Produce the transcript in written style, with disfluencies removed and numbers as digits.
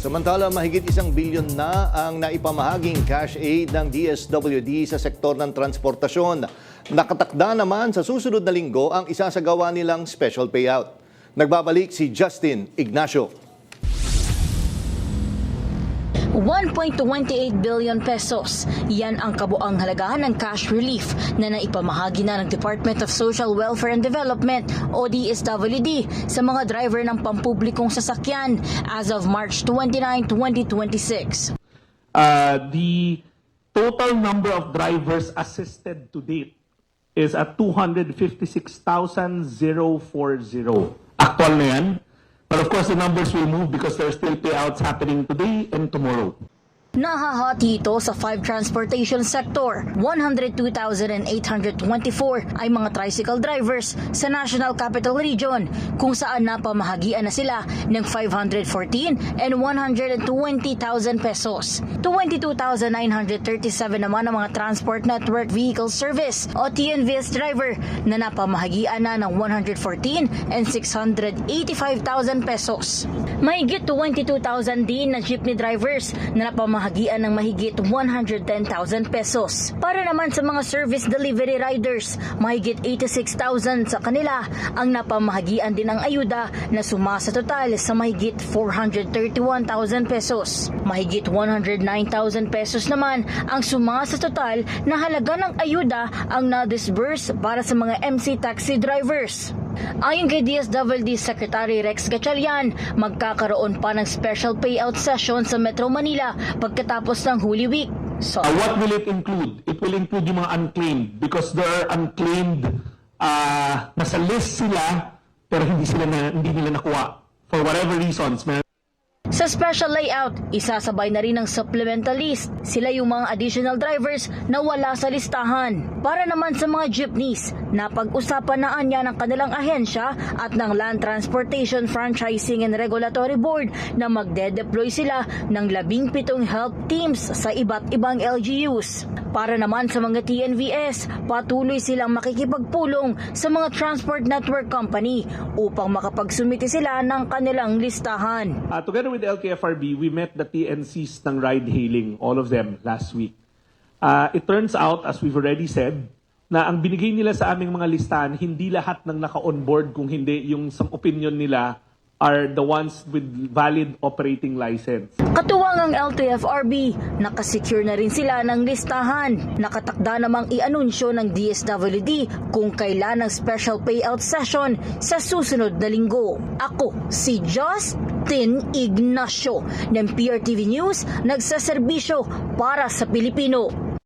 Samantala, mahigit 1 bilyon na ang naipamahaging cash aid ng DSWD sa sektor ng transportasyon. Nakatakda naman sa susunod na linggo ang isasagawa nilang special payout. Nagbabalik si Justin Ignacio. 1.28 billion pesos. Yan ang kabuang halaga ng cash relief na naipamahagi na ng Department of Social Welfare and Development o DSWD sa mga driver ng pampublikong sasakyan as of March 29, 2026. The total number of drivers assisted to date is at 256,040. Actual na yan. But of course, the numbers will move because there are still payouts happening today and tomorrow. Nahahati ito sa 5 transportation sector. 102,824 ay mga tricycle drivers sa National Capital Region kung saan napamahagian na sila ng 514 and 120,000 pesos. 22,937 naman ang mga Transport Network Vehicle Service o TNVS driver na napamahagian na ng 114 and 685,000 pesos. Mahigit 22,000 din na jeepney drivers na napamahagian ng mahigit 110,000 pesos. Para naman sa mga service delivery riders, mahigit 86,000 sa kanila ang napamahagian din ng ayuda na suma sa total sa mahigit 431,000 pesos. Mahigit 109,000 pesos naman ang suma sa total na halaga ng ayuda ang na-disburse para sa mga MC taxi drivers. Ayon kay DSWD Secretary Rex Gatchalian, magkakaroon pa ng special payout session sa Metro Manila pagkatapos ng Holy Week. So, What will it include? It will include yung mga unclaimed because there are unclaimed nasa list sila pero hindi nila nakuha for whatever reasons. sa special layout, isasabay na rin ng supplemental list. Sila yung mga additional drivers na wala sa listahan. Para naman sa mga jeepneys, napag-usapan na anya ng kanilang ahensya at ng Land Transportation Franchising and Regulatory Board na magde-deploy sila ng 17 help teams sa iba't ibang LGUs. Para naman sa mga TNVS, patuloy silang makikipagpulong sa mga transport network company upang makapagsumite sila ng kanilang listahan. Together with the LTFRB, we met the TNCs ng ride-hailing, all of them, last week. It turns out, as we've already said, na ang binigay nila sa aming mga listahan, hindi lahat ng naka-onboard, kung hindi yung sa opinion nila are the ones with valid operating license. Katuwang ang LTFRB, nakasecure na rin sila ng listahan. Nakatakda namang i-anunsyo ng DSWD kung kailan ang special payout session sa susunod na linggo. Ako, si Justin Ignacio ng PRTV News, nagsaserbisyo para sa Pilipino.